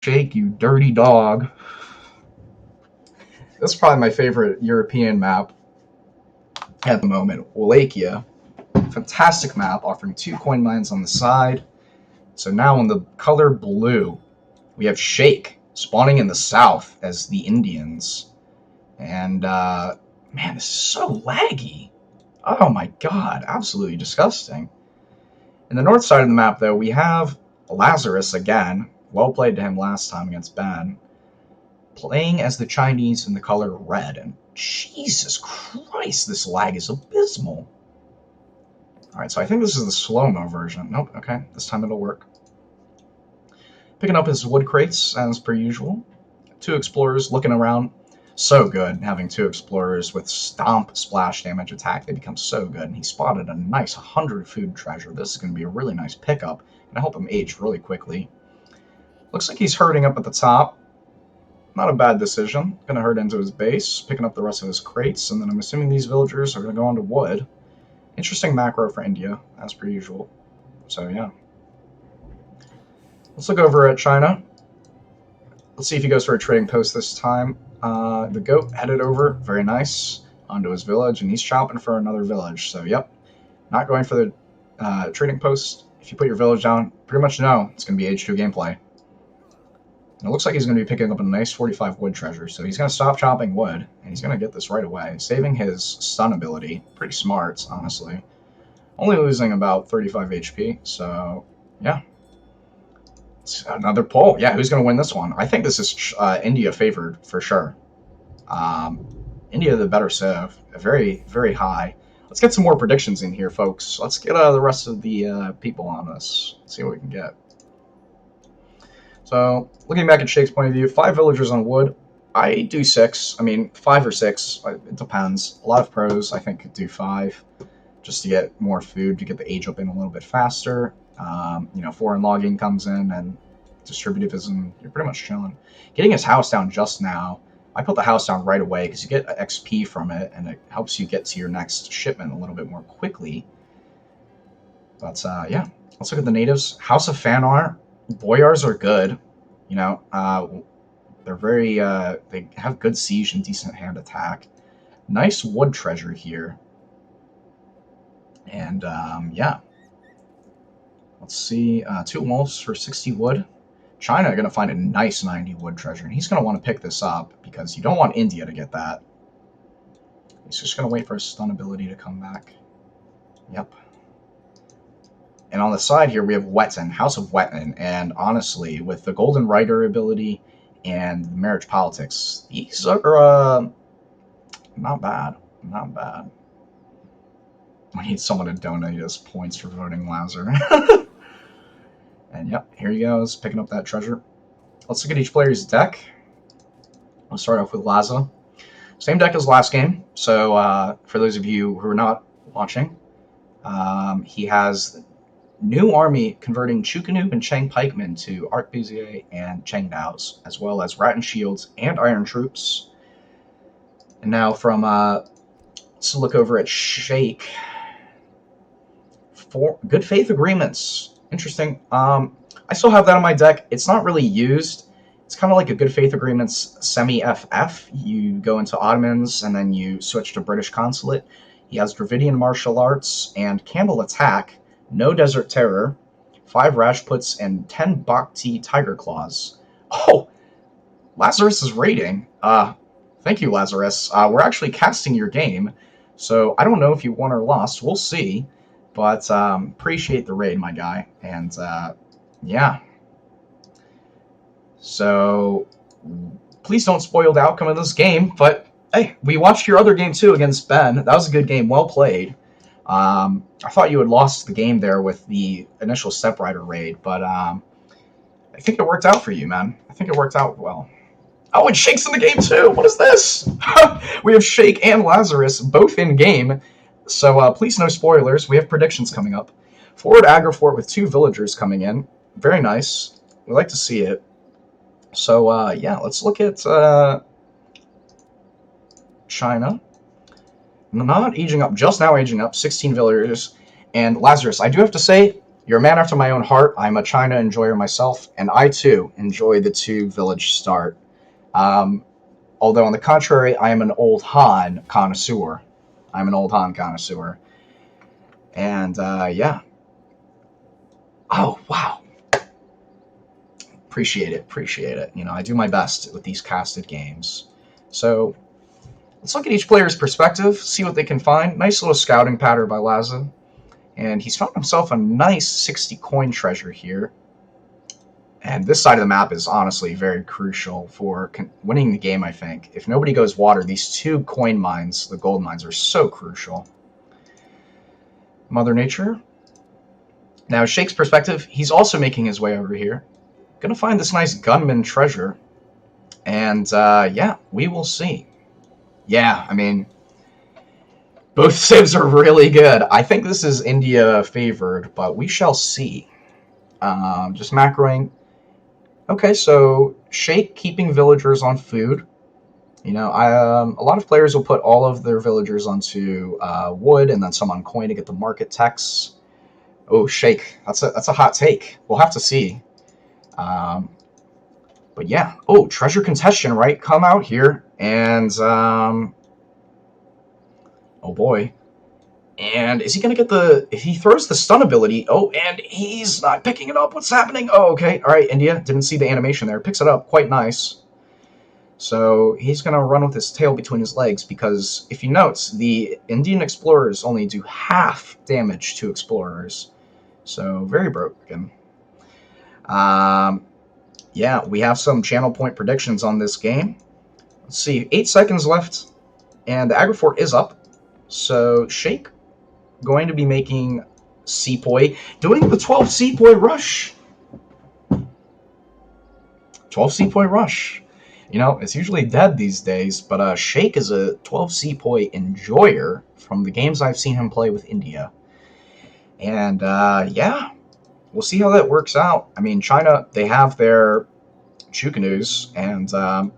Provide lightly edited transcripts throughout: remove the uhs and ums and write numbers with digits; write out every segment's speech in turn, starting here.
Shake, you dirty dog. This is probably my favorite European map at the moment. Wallachia. Fantastic map, offering 2 coin mines on the side. So now in the color blue, we have Shake spawning in the south as the Indians. And, man, this is so laggy. Oh my god, absolutely disgusting. In the north side of the map, though, we have Lazaros again. Well played to him last time against Ben. Playing as the Chinese in the color red. And Jesus Christ, this lag is abysmal. Alright, so I think this is the slow-mo version. Nope, okay, this time it'll work. Picking up his wood crates, as per usual. 2 explorers looking around. So good, having 2 explorers with stomp, splash damage, attack. They become so good. And he spotted a nice 100 food treasure. This is going to be a really nice pickup. Gonna help him age really quickly. Looks like he's herding up at the top. Not a bad decision. Gonna herd into his base, picking up the rest of his crates, and then I'm assuming these villagers are gonna go onto wood. Interesting macro for India, as per usual. So yeah. Let's look over at China. Let's see if he goes for a trading post this time. The goat headed over, very nice, onto his village, and he's chopping for another village. So yep, not going for the trading post. If you put your village down, pretty much know it's going to be Age 2 gameplay. And it looks like he's going to be picking up a nice 45 wood treasure, so he's going to stop chopping wood, and he's going to get this right away, saving his stun ability. Pretty smart, honestly. Only losing about 35 HP, so yeah. It's another poll. Yeah, who's going to win this one? I think this is India favored, for sure. India the better civ. Very, very high. Let's get some more predictions in here, folks. Let's get the rest of the people on this. Let's see what we can get. So, looking back at Shake's point of view, 5 villagers on wood. I do 6. I mean, 5 or 6. It depends. A lot of pros, I think, could do 5 just to get more food, to get the age up in a little bit faster. Foreign logging comes in, and distributivism, you're pretty much chilling. Getting his house down just now, I put the house down right away because you get XP from it, and it helps you get to your next shipment a little bit more quickly. But, yeah, let's look at the natives. House of Fanar, Boyars are good. They're very, they have good siege and decent hand attack. Nice wood treasure here. And, yeah. Let's see, 2 wolves for 60 wood. China are going to find a nice 90 wood treasure, and he's going to want to pick this up because you don't want India to get that. He's just going to wait for his stun ability to come back. Yep. And on the side here, we have Wetton, House of Wetton, and honestly, with the Golden Rider ability and the marriage politics, these are not bad. Not bad. We need someone to donate us points for voting Lazar. And yep, here he goes, picking up that treasure. Let's look at each player's deck. We'll start off with Laza. Same deck as last game, so for those of you who are not watching, he has New Army converting Chukanu and Chang Pikemen to Arquebusier and Chang Daos, as well as Rattan Shields and Iron Troops. And now from, let's look over at Shake. 4 Good Faith Agreements. Interesting. I still have that on my deck. It's not really used. It's kind of like a Good Faith Agreements semi-FF. You go into Ottomans, and then you switch to British Consulate. He has Dravidian Martial Arts and Campbell Attack, no Desert Terror, 5 Rajputs, and 10 Bhakti Tiger Claws. Oh! Lazarus' rating. Thank you, Lazarus. We're actually casting your game, so I don't know if you won or lost. We'll see. But appreciate the raid, my guy. And yeah. So please don't spoil the outcome of this game. But hey, we watched your other game too against Ben. That was a good game. Well played. I thought you had lost the game there with the initial Step Rider raid. But I think it worked out for you, man. I think it worked out well. Oh, and Shake's in the game too. What is this? We have Shake and Lazarus both in game. So please no spoilers. We have predictions coming up. Forward Agrifort with 2 villagers coming in. Very nice. We like to see it. So yeah, let's look at China. Not aging up, just now aging up. 16 villagers. And Lazarus, I do have to say, You're a man after my own heart. I'm a China enjoyer myself, and I too enjoy the two village start. Um, Although, on the contrary, I am an old Han connoisseur. I'm an old Han connoisseur. And, yeah. Oh, wow. Appreciate it. Appreciate it. You know, I do my best with these casted games. So, let's look at each player's perspective, see what they can find. Nice little scouting pattern by Laza. And he's found himself a nice 60 coin treasure here. And this side of the map is honestly very crucial for winning the game, I think. If nobody goes water, these two coin mines, the gold mines, are so crucial. Mother Nature. Now, Shake's perspective, he's also making his way over here. Gonna find this nice gunman treasure. And, yeah, we will see. Yeah, I mean, both civs are really good. I think this is India favored, but we shall see. Just macroing. Okay, so Shake keeping villagers on food. You know, a lot of players will put all of their villagers onto wood and then some on coin to get the market techs. Oh, Shake, that's a hot take. We'll have to see. But yeah, oh, treasure contestion, right? Come out here and oh boy. And is he going to get the... If he throws the stun ability... Oh, and he's not picking it up. What's happening? Oh, okay. All right, India. Didn't see the animation there. Picks it up. Quite nice. So he's going to run with his tail between his legs because, if you note, the Indian explorers only do half damage to explorers. So, very broken. Yeah, we have some channel point predictions on this game. Let's see. 8 seconds left, and the Agrifort is up. So, Shake going to be making Sepoy, doing the 12 Sepoy rush. 12 Sepoy rush. You know, it's usually dead these days, but Shake is a 12 Sepoy enjoyer from the games I've seen him play with India. And, yeah, we'll see how that works out. I mean, China, they have their Chukanus, and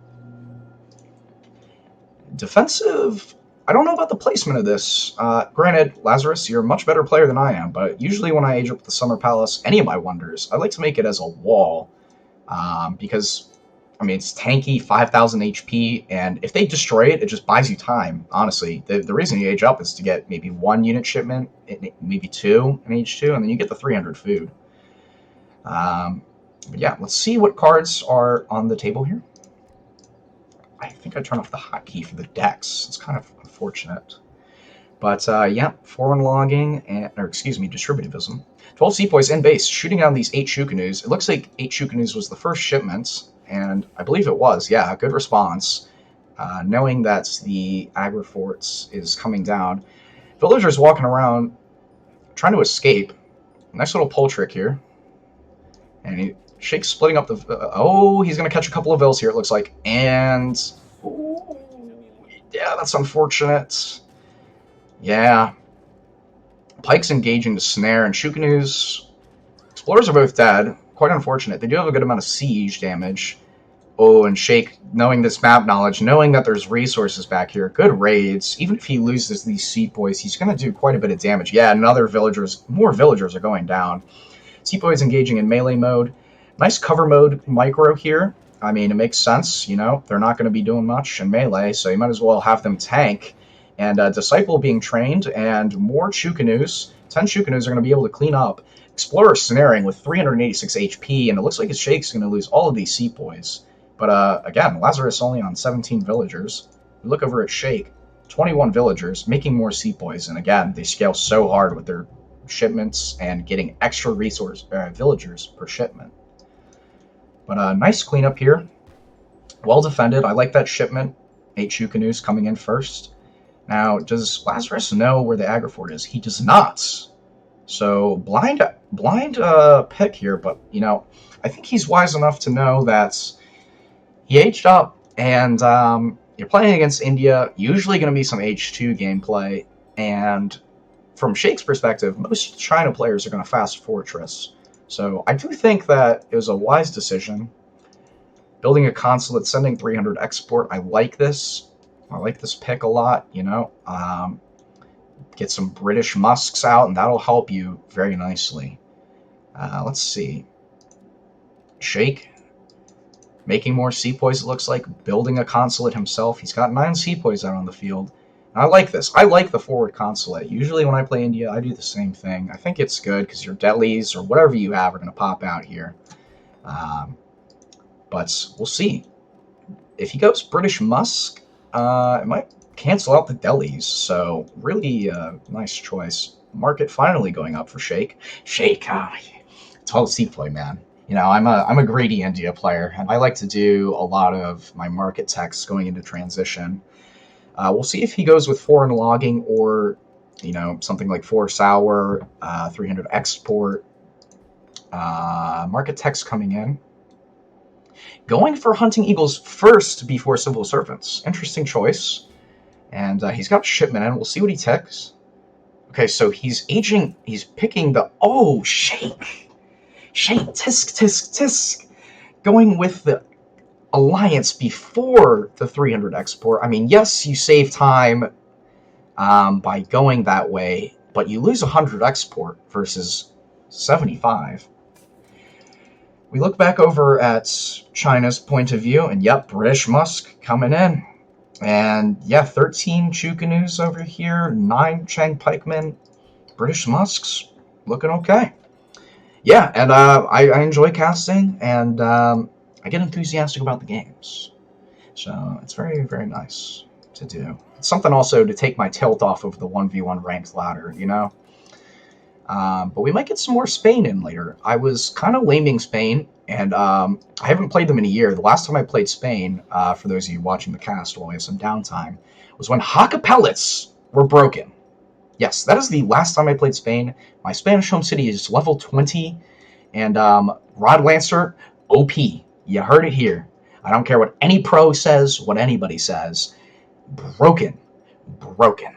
defensive... I don't know about the placement of this. Granted, Lazaros, you're a much better player than I am, but usually when I age up the Summer Palace, any of my wonders, I like to make it as a wall, because, I mean, it's tanky, 5,000 HP, and if they destroy it, it just buys you time, honestly. The reason you age up is to get maybe 1 unit shipment, maybe 2 in H2, and then you get the 300 food. But yeah, let's see what cards are on the table here. I think I turned off the hotkey for the decks. It's kind of unfortunate. But, yeah, foreign logging, or excuse me, distributivism. 12 Sepoys in base, shooting down these 8 Shukanus. It looks like 8 Shukanus was the first shipment, and I believe it was. Yeah, good response. Knowing that the Agriforts is coming down. Villagers walking around, trying to escape. Nice little pull trick here. And Shake's splitting up the... oh, he's going to catch a couple of vills here, it looks like. And... ooh, yeah, that's unfortunate. Yeah. Pike's engaging the snare, and Shukanus... Explorers are both dead. Quite unfortunate. They do have a good amount of siege damage. Oh, and Shake, knowing this map knowledge, knowing that there's resources back here, good raids. Even if he loses these Sepoys, he's going to do quite a bit of damage. Yeah, and more villagers are going down. Sepoy's engaging in melee mode. Nice cover mode micro here. I mean, it makes sense, you know. They're not going to be doing much in melee, so you might as well have them tank. And Disciple being trained, and more Shukanus. 10 Shukanus are going to be able to clean up. Explorer snaring with 386 HP, and it looks like his Shake's going to lose all of these Sepoys. But again, Lazaros only on 17 villagers. We look over at Shake, 21 villagers, making more Sepoys, and again, they scale so hard with their shipments and getting extra villagers per shipment. But nice cleanup here. Well defended. I like that shipment. 8 Shukanus coming in first. Now, does Lazaros know where the Agrifort is? He does not. So, blind pick here, but, you know, I think he's wise enough to know that he aged up, and you're playing against India, usually going to be some H2 gameplay, and from Shake's perspective, most China players are going to fast Fortress. So I do think that it was a wise decision. Building a consulate, sending 300 export, I like this. I like this pick a lot, you know. Get some British Musks out, and that'll help you very nicely. Let's see. Sheikh making more sepoys, it looks like, building a consulate himself. He's got 9 sepoys out on the field. I like this. I like the forward consulate. Usually when I play India, I do the same thing. I think it's good because your Delhis or whatever you have are going to pop out here. Um, but we'll see. If he goes British Musk, it might cancel out the Delhis. So really nice choice. Market finally going up for Sheikh. Sheikh, 12 sepoy, man. I'm a greedy India player, and I like to do a lot of my market text going into transition. We'll see if he goes with foreign logging or, something like 4 sour, 300 export. Market text coming in. Going for hunting eagles first before civil servants. Interesting choice. And he's got shipment in. We'll see what he ticks. Okay, so he's aging. He's picking the. Oh, Sheikh. Sheikh, tisk, tisk, tisk. Going with the alliance before the 300 export. I mean, yes, you save time by going that way, but you lose 100 export versus 75. We look back over at China's point of view, and yep, British Musk coming in. And yeah, 13 Chukanus over here, 9 Chang Pikemen, British Musks looking okay. Yeah, and I enjoy casting, and I get enthusiastic about the games. So it's very, very nice to do. It's something also to take my tilt off of the 1v1 ranked ladder, But we might get some more Spain in later. I was kind of laming Spain, and I haven't played them in a year. The last time I played Spain, for those of you watching the cast while we have some downtime, was when Haka pellets were broken. Yes, that is the last time I played Spain. My Spanish home city is level 20, and Rod Lancer, OP. You heard it here. I don't care what any pro says, what anybody says. Broken. Broken.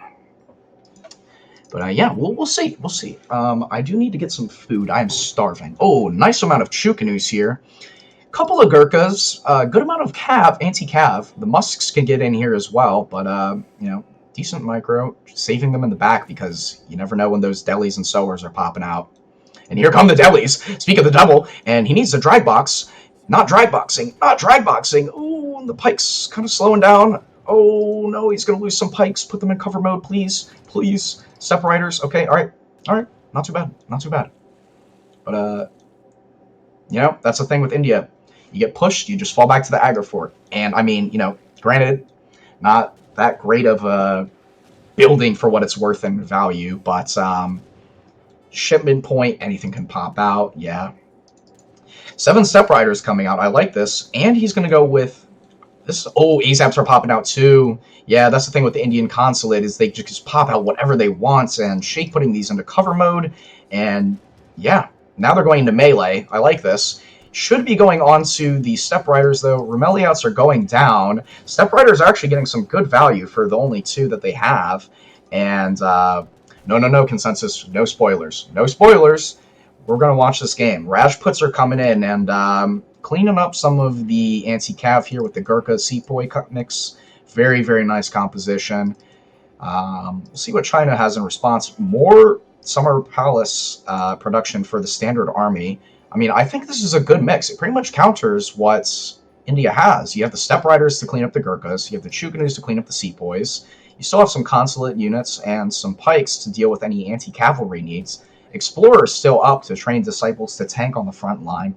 But yeah, we'll see. We'll see. I do need to get some food. I am starving. Oh, nice amount of Chukanus here. Couple of Gurkhas. Good amount of Cav, anti-Cav. The Musks can get in here as well, but decent micro. Saving them in the back because you never know when those Delhis and Sowers are popping out. And here come the Delhis. Speak of the devil, and he needs to drag box. Not drag boxing. Not drag boxing. Ooh, and the Pike's kind of slowing down. Oh no, he's gonna lose some Pikes. Put them in cover mode, please. Please. Separators. Okay, alright. Alright. Not too bad. Not too bad. But that's the thing with India. You get pushed, you just fall back to the aggro fort. And I mean, granted, not that great of a building for what it's worth and value, but shipment point, anything can pop out. Yeah. 7 Step Riders coming out. I like this. And he's going to go with this. Oh, ASAPs are popping out too. Yeah, that's the thing with the Indian consulate is they just pop out whatever they want. And Sheikh putting these into cover mode. And yeah, now they're going into melee. I like this. Should be going on to the Step Riders, though. Remeliouts are going down. Step Riders are actually getting some good value for the only 2 that they have. And no, consensus. No spoilers. No spoilers. We're going to watch this game. Rajputs are coming in and cleaning up some of the anti-Cav here with the Gurkha Sepoy mix. Very, very nice composition. We'll see what China has in response. More Summer Palace production for the standard army. I mean, I think this is a good mix. It pretty much counters what India has. You have the Step Riders to clean up the Gurkhas. You have the Chukanus to clean up the Sepoys. You still have some consulate units and some pikes to deal with any anti-cavalry needs. Explorers still up to train disciples to tank on the front line.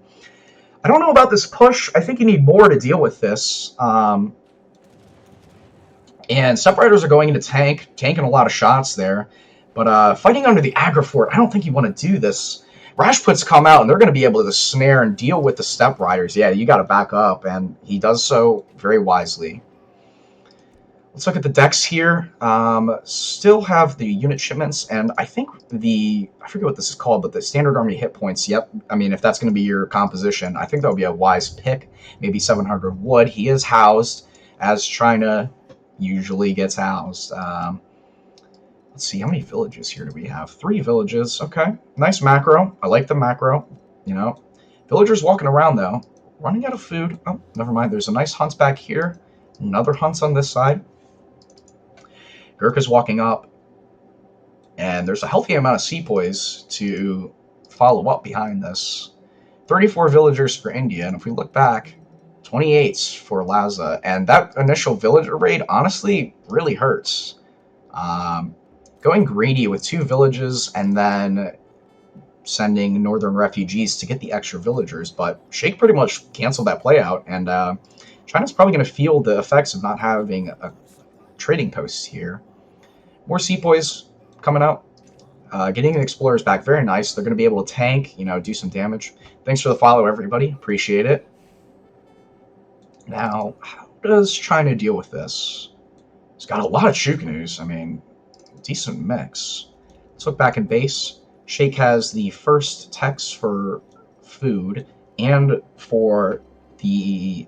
I don't know about this push. I think you need more to deal with this. And Step Riders are going into tanking a lot of shots there. But fighting under the aggro fort, I don't think you want to do this. Rajputs come out, and they're going to be able to snare and deal with the Step Riders. Yeah, you got to back up, and he does so very wisely. Let's look at the decks here. Still have the unit shipments, and I think I forget what this is called, but the standard army hit points, yep. I mean, if that's going to be your composition, I think that would be a wise pick. Maybe 700 wood. He is housed, as China usually gets housed. Let's see, how many villages here do we have? 3 villages. Okay, nice macro. I like the macro. Villagers walking around, though. Running out of food. Oh, never mind. There's a nice hunt back here. Another hunt on this side. Gurkha's walking up. And there's a healthy amount of sepoys to follow up behind this. 34 villagers for India, and if we look back, 28 for Laza, and that initial villager raid honestly really hurts. Um, Going greedy with 2 villages and then sending northern refugees to get the extra villagers, but Sheikh pretty much canceled that play out, and China's probably going to feel the effects of not having a trading post here. More sepoys coming out. Getting the explorers back, very nice. They're going to be able to tank, do some damage. Thanks for the follow, everybody. Appreciate it. Now, how does China deal with this? It's got a lot of Chukanus. I mean, decent mix. Let's look back in base. Sheikh has the first text for food and for the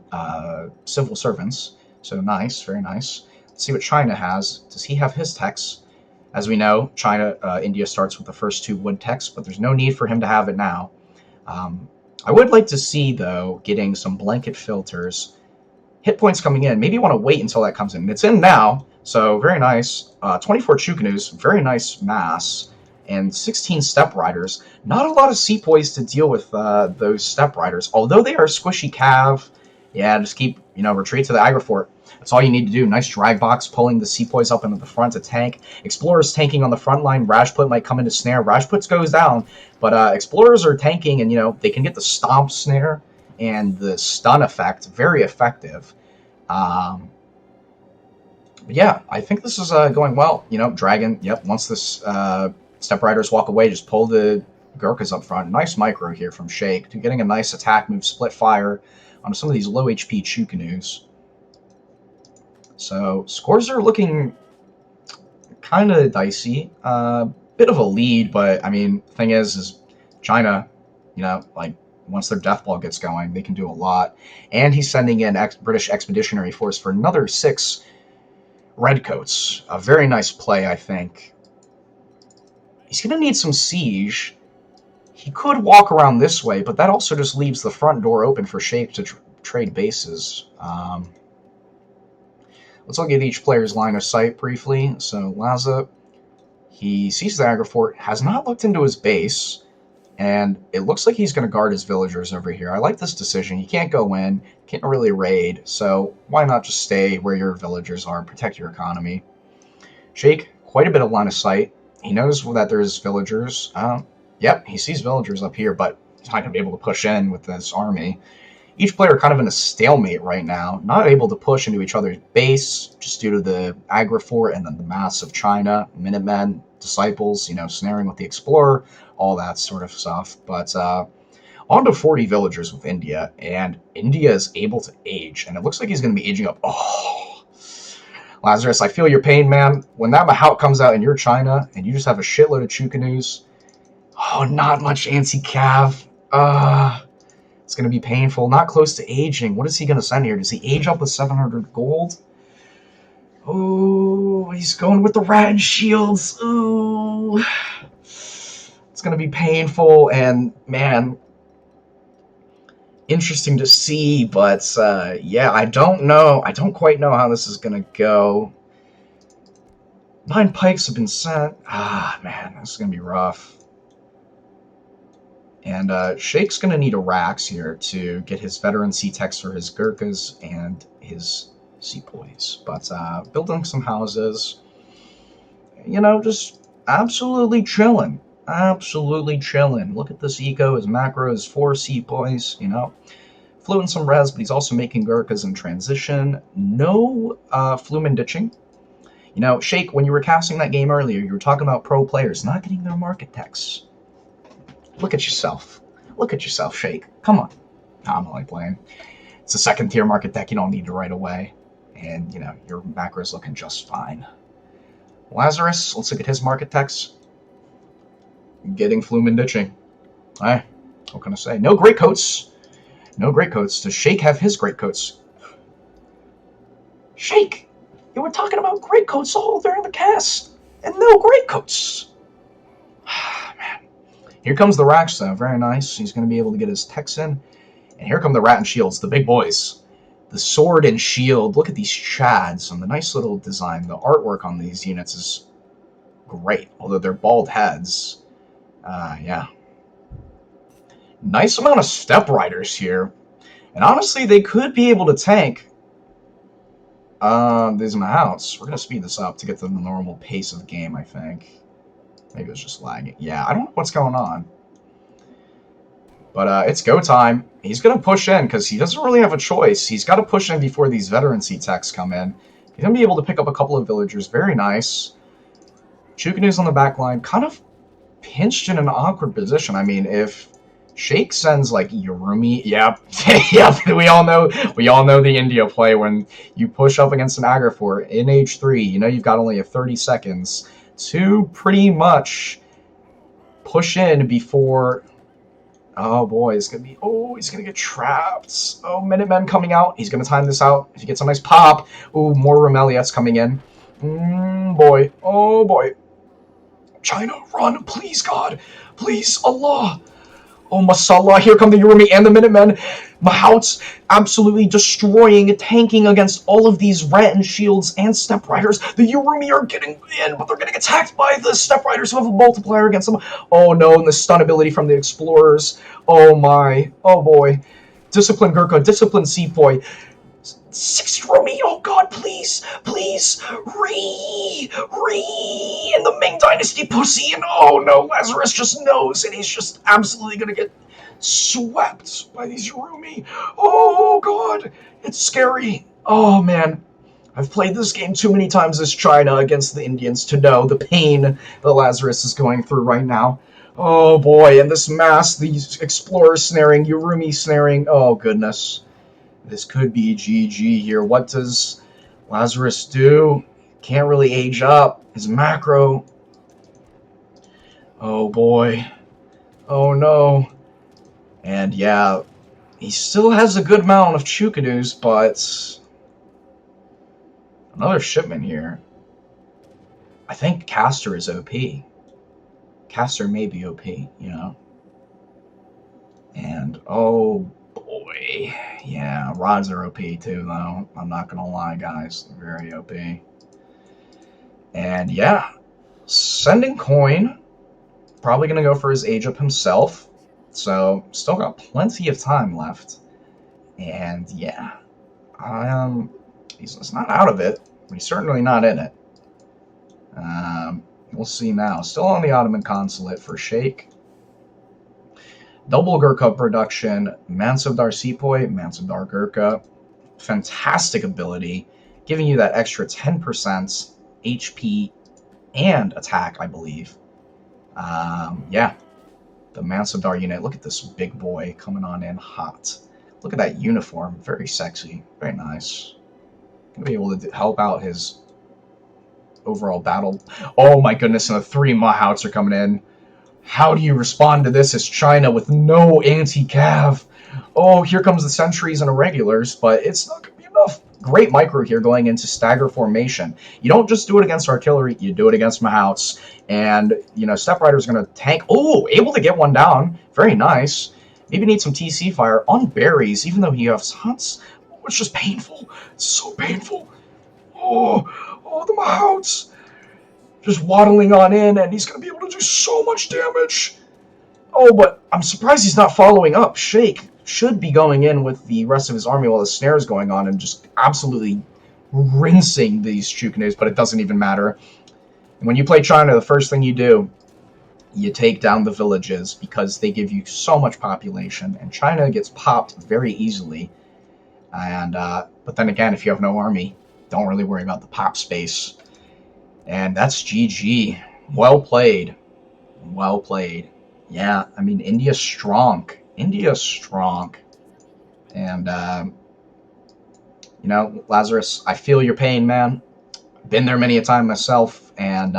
civil servants. So nice, very nice. Let's see what China has. Does he have his text? As we know, India starts with the first 2 wood texts, but there's no need for him to have it now. I would like to see, though, getting some blanket filters. Hit points coming in. Maybe you want to wait until that comes in. It's in now, so very nice. 24 Chukanus, very nice mass, and 16 Step Riders. Not a lot of sepoys to deal with those Step Riders, although they are squishy cav. Yeah, just keep, retreat to the Agrifort. That's all you need to do. Nice drag box, pulling the sepoys up into the front to tank. Explorers tanking on the front line. Rajput might come into snare. Rajput goes down, but Explorers are tanking, and, they can get the stomp snare and the stun effect. Very effective. But yeah, I think this is going well. Dragon, yep, once this Step Riders walk away, just pull the Gurkhas up front. Nice micro here from Sheikh, getting a nice attack move, split fire on some of these low HP Chukanus. So scores are looking kind of dicey. Bit of a lead, but I mean, thing is China, once their death ball gets going, they can do a lot. And he's sending in British Expeditionary Force for another 6 redcoats. A very nice play, I think. He's going to need some siege. He could walk around this way, but that also just leaves the front door open for Sheikh to trade bases. Let's look at each player's line of sight briefly. So Laza, he sees the Agrifort, has not looked into his base, and it looks like he's going to guard his villagers over here. I like this decision. You can't go in, can't really raid, so why not just stay where your villagers are and protect your economy? Sheikh, quite a bit of line of sight. He knows that there's villagers. Yep, he sees villagers up here, but he's not going to be able to push in with this army. Each player kind of in a stalemate right now, not able to push into each other's base, just due to the Agrifort and then the mass of China, Minutemen, Disciples, snaring with the Explorer, all that sort of stuff. But on to 40 villagers with India, and India is able to age, and it looks like he's going to be aging up. Oh, Lazarus, I feel your pain, man. When that Mahout comes out in your China, and you just have a shitload of Chukanus, not much anti-cav. It's going to be painful. Not close to aging. What is he going to send here? Does he age up with 700 gold? Oh, he's going with the rat and shields. Ooh. It's going to be painful, and, man, interesting to see, but, yeah, I don't know. I don't quite know how this is going to go. 9 pikes have been sent. Man, this is going to be rough. And Sheikh's going to need a Rax here to get his veteran C-Techs for his Gurkhas and his Sepoys. But building some houses, just absolutely chilling. Absolutely chilling. Look at this eco. His macro is 4 Sepoys, Floating some res, but he's also making Gurkhas in transition. No Flumen ditching. Sheikh, when you were casting that game earlier, you were talking about pro players not getting their market techs. Look at yourself. Look at yourself, Sheikh. Come on. I'm only playing. It's a second tier market deck you don't need to right away. And, your macro's looking just fine. Lazarus, let's look at his market techs. Getting Flumen ditching. What can I say? No great coats. No great coats. Does Sheikh have his great coats? Sheikh, you were talking about great coats all during the cast. And no great coats. Man. Here comes the Rax, though. Very nice. He's going to be able to get his techs in. And here come the Rat and Shields, the big boys. The sword and shield. Look at these chads and the nice little design. The artwork on these units is great, although they're bald heads. Yeah. Nice amount of step riders here. And honestly, they could be able to tank these Mahouts. We're going to speed this up to get to the normal pace of the game, I think. Maybe it's just lagging. Yeah, I don't know what's going on. But it's go time. He's going to push in because he doesn't really have a choice. He's got to push in before these veterancy techs come in. He's going to be able to pick up a couple of villagers. Very nice. Chukanu's on the back line. Kind of pinched in an awkward position. I mean, if Sheikh sends like Yurumi, yep, yep. We all know the India play when you push up against an Agrafor in H3. You know you've got only 30 seconds to pretty much push in before. Oh boy, he's gonna get trapped. Oh, Minutemen coming out. He's gonna time this out. If he gets a nice pop, ooh, more Romeliets coming in. Boy, oh boy. China, run, please, God. Please, Allah. Oh, Masala, here come the Yurumi and the Minutemen. Mahouts absolutely destroying, tanking against all of these Rat Shields and Step Riders. The Yurumi are getting in, but they're getting attacked by the Step Riders who have a multiplier against them. Oh no, and the stun ability from the Explorers. Oh my, oh boy. Discipline Gurkha, discipline Sepoy. 6 Yurumi, oh god, please, please, in the Ming Dynasty pussy, and oh no, Lazarus just knows, and he's just absolutely gonna get swept by these Yurumi. Oh god, it's scary. Oh man, I've played this game too many times as China against the Indians to know the pain that Lazarus is going through right now. Oh boy, and this mass, these Explorers snaring, Yurumi snaring, oh goodness. This could be GG here. What does Lazarus do? Can't really age up. His macro. Oh boy. Oh no. And yeah, he still has a good amount of Chukanus, but another shipment here. I think Castor is OP. Castor may be OP, you know. And oh boy. Yeah, rods are OP too, though. I'm not gonna lie, guys. They're very OP. And yeah, sending coin. Probably gonna go for his age up himself. So still got plenty of time left. And yeah, he's not out of it, but he's certainly not in it. We'll see now. Still on the Ottoman consulate for Sheikh. Double Gurkha production, Mansabdar Sepoy, Mansabdar Gurkha. Fantastic ability, giving you that extra 10% HP and attack, I believe. Yeah, the Mansabdar unit. Look at this big boy coming on in hot. Look at that uniform. Very sexy. Very nice. Gonna be able to help out his overall battle. Oh my goodness, and the 3 Mahouts are coming in. How do you respond to this as China with no anti-cav? Oh, here comes the sentries and irregulars, but it's not going to be enough. Great micro here going into stagger formation. You don't just do it against artillery, you do it against Mahouts. And, you know, Step Rider's going to tank. Oh, able to get one down. Very nice. Maybe need some TC fire on berries, even though he has hunts. Oh, it's just painful. It's so painful. Oh, the Mahouts. Just waddling on in, and he's going to be able to do so much damage. Oh, but I'm surprised he's not following up. Sheikh should be going in with the rest of his army while the snare is going on and just absolutely rinsing these Chukanus, but it doesn't even matter. When you play China, the first thing you do, you take down the villages because they give you so much population, and China gets popped very easily. And but then again, if you have no army, don't really worry about the pop space. And that's GG. Well played. Well played. Yeah, I mean, India's strong. India's strong. And, you know, Lazarus, I feel your pain, man. Been there many a time myself. And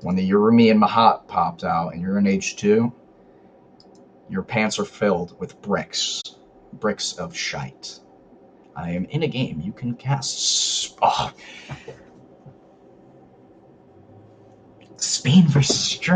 when the Yurumi and Mahat popped out and you're in H2, your pants are filled with bricks. Bricks of shite. I am in a game. You can cast... Oh. Spain versus